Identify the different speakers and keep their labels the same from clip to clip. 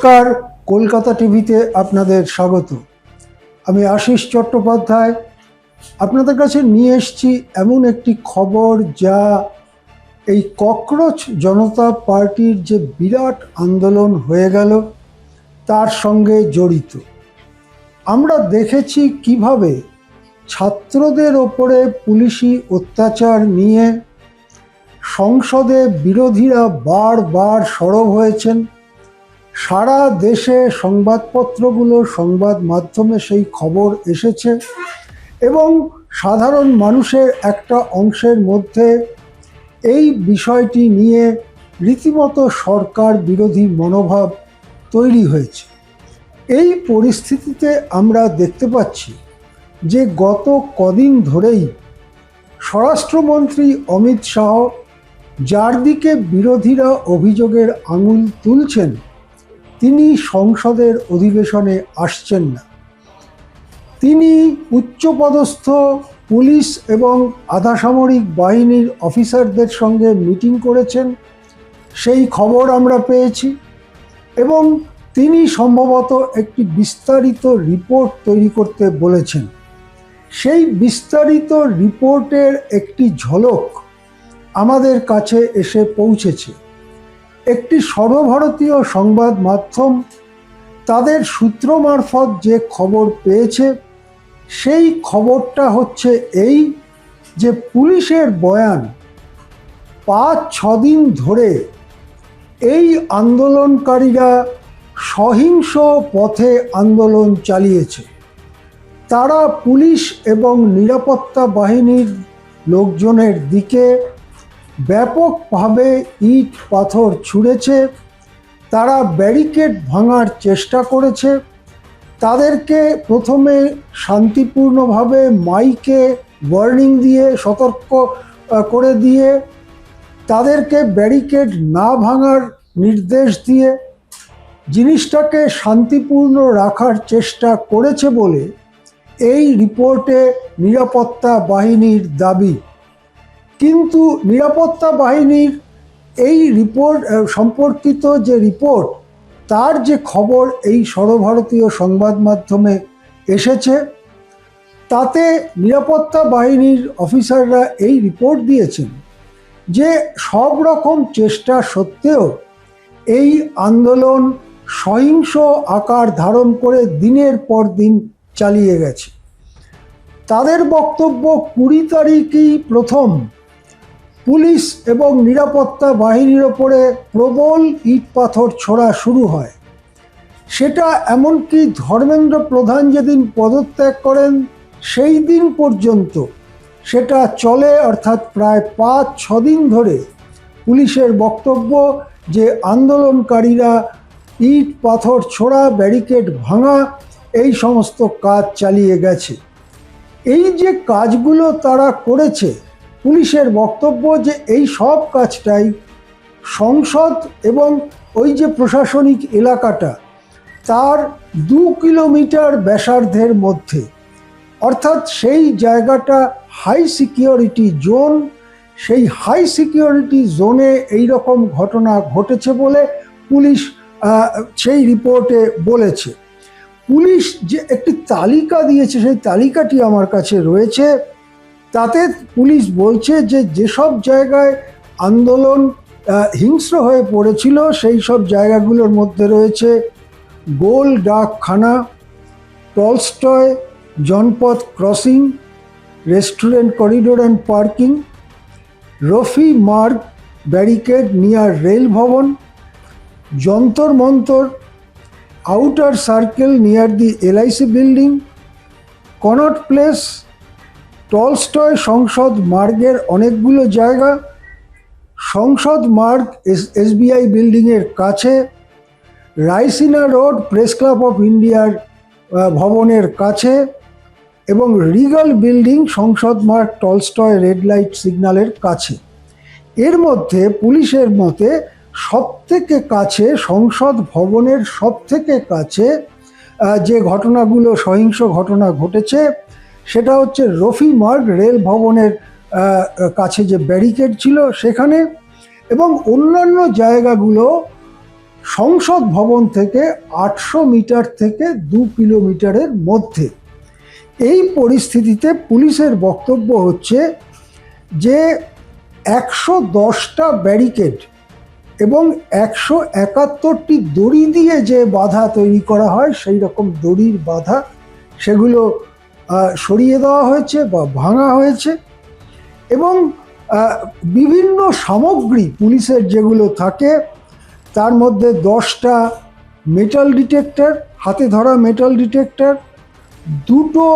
Speaker 1: নমস্কার, কলকাতা টিভিতে আপনাদের স্বাগত। আমি আশিস চট্টোপাধ্যায় আপনাদের কাছে নিয়ে এসেছি এমন একটি খবর যা এই ককরোচ জনতা পার্টির যে বিরাট আন্দোলন হয়ে গেল তার সঙ্গে জড়িত। আমরা দেখেছি কিভাবে ছাত্রদের ওপরে পুলিশি অত্যাচার নিয়ে সংসদে বিরোধীরা বারবার সরব হয়েছেন। সারা দেশে সংবাদপত্রগুলো, সংবাদ মাধ্যমে সেই খবর এসেছে এবং সাধারণ মানুষের একটা অংশের মধ্যে এই বিষয়টি নিয়ে রীতিমতো সরকার বিরোধী মনোভাব তৈরি হয়েছে। এই পরিস্থিতিতে আমরা দেখতে পাচ্ছি যে গত কদিন ধরেই স্বরাষ্ট্রমন্ত্রী অমিত শাহ, যার দিকে বিরোধীরা অভিযোগের আঙুল তুলছেন, তিনি সংসদের অধিবেশনে আসছেন না। তিনি উচ্চপদস্থ পুলিশ এবং আধাসামরিক বাহিনীর অফিসারদের সঙ্গে মিটিং করেছেন, সেই খবর আমরা পেয়েছি। এবং তিনি সম্ভবত একটি বিস্তারিত রিপোর্ট তৈরি করতে বলেছেন। সেই বিস্তারিত রিপোর্টের একটি ঝলক আমাদের কাছে এসে পৌঁছেছে। একটি সর্বভারতীয় সংবাদ মাধ্যম তাদের সূত্র মারফত যে খবর পেয়েছে, সেই খবরটা হচ্ছে এই যে পুলিশের বয়ান 5-6 দিন ধরে এই আন্দোলনকারীরা সহিংস পথে আন্দোলন চালিয়েছে। তারা পুলিশ এবং নিরাপত্তা বাহিনীর লোকজনের দিকে ব্যাপকভাবে ইট পাথর ছুঁড়েছে, তারা ব্যারিকেড ভাঙার চেষ্টা করেছে। তাদেরকে প্রথমে শান্তিপূর্ণভাবে মাইকে ওয়ার্নিং দিয়ে, সতর্ক করে দিয়ে, তাদেরকে ব্যারিকেড না ভাঙার নির্দেশ দিয়ে জিনিসটাকে শান্তিপূর্ণ রাখার চেষ্টা করেছে বলে এই রিপোর্টে নিরাপত্তা বাহিনীর দাবি। কিন্তু নিরাপত্তা বাহিনীর এই রিপোর্ট সম্পর্কিত যে রিপোর্ট, তার যে খবর এই সর্বভারতীয় সংবাদ মাধ্যমে এসেছে, তাতে নিরাপত্তা বাহিনীর অফিসাররা এই রিপোর্ট দিয়েছেন যে সব রকম চেষ্টা সত্ত্বেও এই আন্দোলন সহিংস আকার ধারণ করে দিনের পর দিন চালিয়ে গেছে। তাদের বক্তব্য 20 তারিখেই প্রথম পুলিশ এবং নিরাপত্তা বাহিনীর ওপরে প্রবল ইট পাথর ছোড়া শুরু হয়। সেটা এমনকি ধর্মেন্দ্র প্রধান যেদিন পদত্যাগ করেন সেই দিন পর্যন্ত সেটা চলে, অর্থাৎ প্রায় 5-6 দিন ধরে পুলিশের বক্তব্য যে আন্দোলনকারীরা ইট পাথর ছোড়া, ব্যারিকেড ভাঙা, এই সমস্ত কাজ চালিয়ে গেছে। এই যে কাজগুলো তারা করেছে, পুলিশের বক্তব্য যে এই সব কাজটাই সংসদ এবং ওই যে প্রশাসনিক এলাকাটা তার 2 কিলোমিটার ব্যাসার্ধের মধ্যে, অর্থাৎ সেই জায়গাটা হাই সিকিউরিটি জোন। সেই হাই সিকিউরিটি জোনে এই রকম ঘটনা ঘটেছে বলে পুলিশ সেই রিপোর্টে বলেছে। পুলিশ যে একটি তালিকা দিয়েছে, সেই তালিকাটি আমার কাছে রয়েছে। তাতে পুলিশ বলছে যে যেসব জায়গায় আন্দোলন হিংস্র হয়ে পড়েছিল সেই সব জায়গাগুলোর মধ্যে রয়েছে Gol Dakkhana, Tolstoy Janpath crossing, restaurant corridor and parking, Rafi Marg barricade near rail Bhavan, Jantar Mantar, outer circle near the LIC building, Connaught Place, Tolstoy Sansad মার্গের অনেকগুলো জায়গা, সংসদ মার্গ SBI বিল্ডিংয়ের কাছে, Raisina road press club of ইন্ডিয়ার ভবনের কাছে এবং রিগাল বিল্ডিং সংসদ মার্গ টলস্টয় রেড লাইট সিগন্যালের কাছে। এর মধ্যে পুলিশের মতে সবথেকে কাছে, সংসদ ভবনের সবথেকে কাছে যে ঘটনাগুলো, সহিংস ঘটনা ঘটেছে, সেটা হচ্ছে রফি মার্গ রেল ভবনের কাছে যে ব্যারিকেড ছিল সেখানে, এবং অন্যান্য জায়গাগুলো সংসদ ভবন থেকে 800 মিটার থেকে 2 কিলোমিটারের মধ্যে। এই পরিস্থিতিতে পুলিশের বক্তব্য হচ্ছে যে 110টা ব্যারিকেড এবং 171টি দড়ি দিয়ে যে বাধা তৈরি করা হয় সেই রকম দড়ির বাধা সেগুলো সরিয়ে দেওয়া হয়েছে বা ভাঙা হয়েছে, এবং বিভিন্ন সামগ্রী পুলিশের যেগুলো থাকে তার মধ্যে 10টা মেটাল ডিটেক্টর, হাতে ধরা মেটাল ডিটেক্টর, 2টো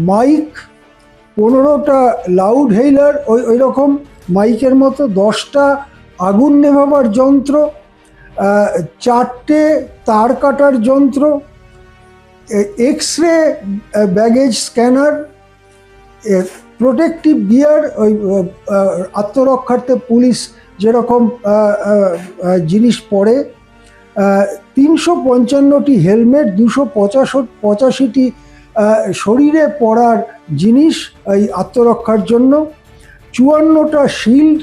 Speaker 1: মাইক, 15টা লাউড হেইলার ওই রকম মাইকের মতো, 10টা আগুন নেভাবার যন্ত্র, 4টে তার কাটার যন্ত্র, X-ray baggage scanner, protective gear, ওই আত্মরক্ষার্থে পুলিশ যেরকম জিনিস পরে, 355টি হেলমেট, 285টি শরীরে পরার জিনিস এই আত্মরক্ষার জন্য, 54টা শিল্ড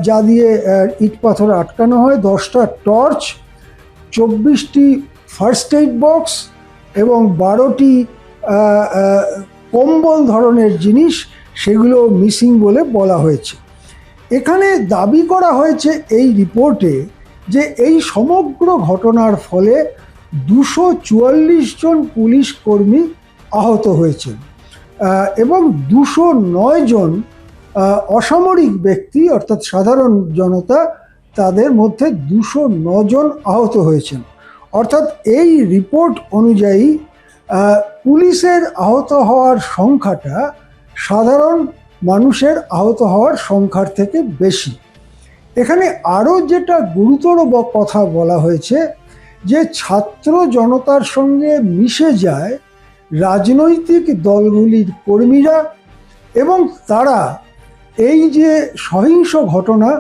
Speaker 1: যা দিয়ে ইট পাথর আটকানো হয়, 10টা টর্চ, 24টি ফার্স্ট এইড বক্স এবং 12টি কম্বল ধরনের জিনিস, সেগুলো মিসিং বলে বলা হয়েছে। এখানে দাবি করা হয়েছে এই রিপোর্টে যে এই সমগ্র ঘটনার ফলে 244 জন পুলিশ কর্মী আহত হয়েছেন এবং 209 জন অসামরিক ব্যক্তি অর্থাৎ সাধারণ জনতা, তাদের মধ্যে 209 জন আহত হয়েছেন। অর্থাৎ এই রিপোর্ট অনুযায়ী পুলিশের আহত হওয়ার সংখ্যাটা সাধারণ মানুষের আহত হওয়ার সংখ্যার থেকে বেশি। এখানে আরও যেটা গুরুতর কথা বলা হয়েছে যে ছাত্র জনতার সঙ্গে মিশে যায় রাজনৈতিক দলগুলির কর্মীরা এবং তারা এই যে সহিংস ঘটনা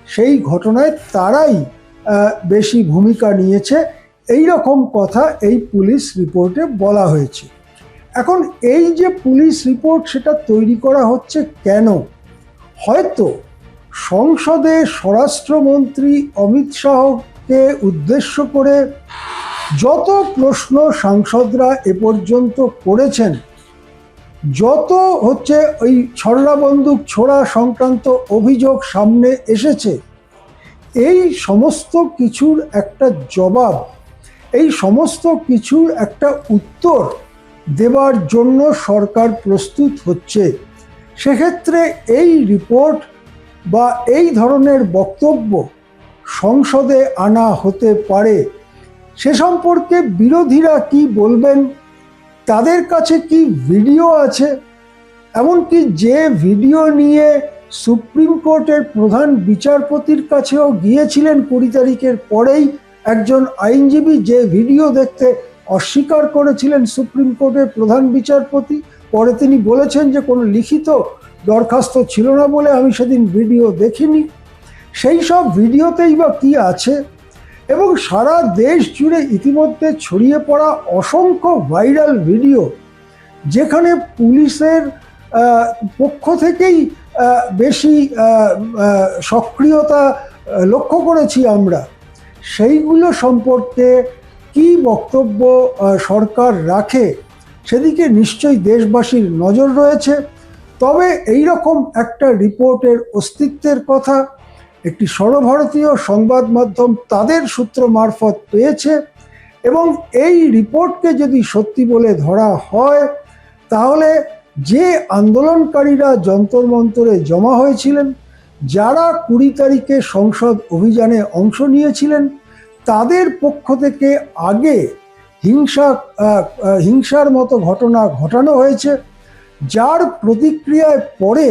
Speaker 1: সেই ঘটনায় তারাই বেশি ভূমিকা নিয়েছে, এই রকম কথা এই পুলিশ রিপোর্টে বলা হয়েছে। এখন এই যে পুলিশ রিপোর্ট সেটা তৈরি করা হচ্ছে কেন? হয়তো সংসদে স্বরাষ্ট্রমন্ত্রী অমিত শাহকে উদ্দেশ্য করে যত প্রশ্ন সাংসদরা এ পর্যন্ত করেছেন, যত ওই ছড়া বন্দুক ছোড়া সংক্রান্ত অভিযোগ সামনে এসেছে, এই সমস্ত কিছুর একটা জবাব, এই সমস্ত কিছুর একটা উত্তর দেবার জন্য সরকার প্রস্তুত হচ্ছে। সেক্ষেত্রে এই রিপোর্ট বা এই ধরনের বক্তব্য সংসদে আনা হতে পারে। সে সম্পর্কে বিরোধীরা কি বলবেন, তাদের কাছে কি ভিডিও আছে, এমনকি যে ভিডিও নিয়ে সুপ্রিম কোর্টের প্রধান বিচারপতির কাছেও গিয়েছিলেন 20 তারিখের পরেই একজন আইনজীবী, যে ভিডিও দেখতে অস্বীকার করেছিলেন সুপ্রিম কোর্টের প্রধান বিচারপতি। পরে তিনি বলেছেন যে কোনো লিখিত দরখাস্ত ছিল না বলে আমি সেদিন ভিডিও দেখিনি। সেই সব ভিডিওতেই বা কী আছে? এবং সারা দেশ জুড়ে ইতিমধ্যে ছড়িয়ে পড়া অসংখ্য ভাইরাল ভিডিও, যেখানে পুলিশের পক্ষ থেকেই বেশি সক্রিয়তা লক্ষ্য করেছি আমরা, সেইগুলো সম্পর্কে কি বক্তব্য সরকার রাখে সেদিকে নিশ্চয়ই দেশবাসীর নজর রয়েছে। তবে এই রকম একটা রিপোর্টের অস্তিত্বের কথা একটি সর্বভারতীয় সংবাদ মাধ্যম তাদের সূত্র মারফত পেয়েছে, এবং এই রিপোর্টকে যদি সত্যি বলে ধরা হয় তাহলে যে আন্দোলনকারীরা যন্তর মন্তরে জমা হয়েছিলেন, যারা 20 তারিখে সংসদ অভিযানে অংশ নিয়েছিলেন, তাদের পক্ষ থেকে আগে হিংসার মতো ঘটনা ঘটানো হয়েছে, যার প্রতিক্রিয়ায় পরে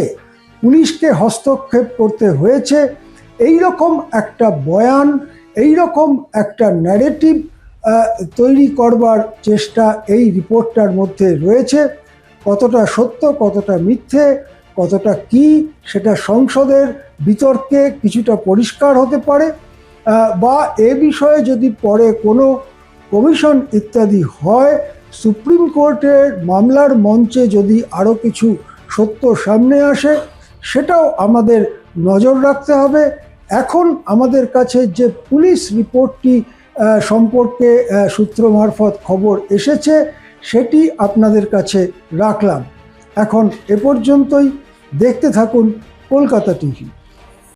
Speaker 1: পুলিশকে হস্তক্ষেপ করতে হয়েছে। এই রকম একটা বয়ান, এই রকম একটা ন্যারেটিভ তৈরি করবার চেষ্টা এই রিপোর্টটার মধ্যে রয়েছে। কতটা সত্য, কতটা মিথ্যে, কতটা কি, সেটা সংসদের বিতর্কে কিছুটা পরিষ্কার হতে পারে, বা এ বিষয়ে যদি পরে কোনো কমিশন ইত্যাদি হয়, সুপ্রিম কোর্টের মামলার মঞ্চে যদি আরও কিছু সত্য সামনে আসে, সেটাও আমাদের নজর রাখতে হবে। এখন আমাদের কাছে যে পুলিশ রিপোর্টটি সম্পর্কে সূত্র মারফত খবর এসেছে, সেটি আপনাদের কাছে রাখলাম। এখন এ পর্যন্তই। দেখতে থাকুন কলকাতা টিভি।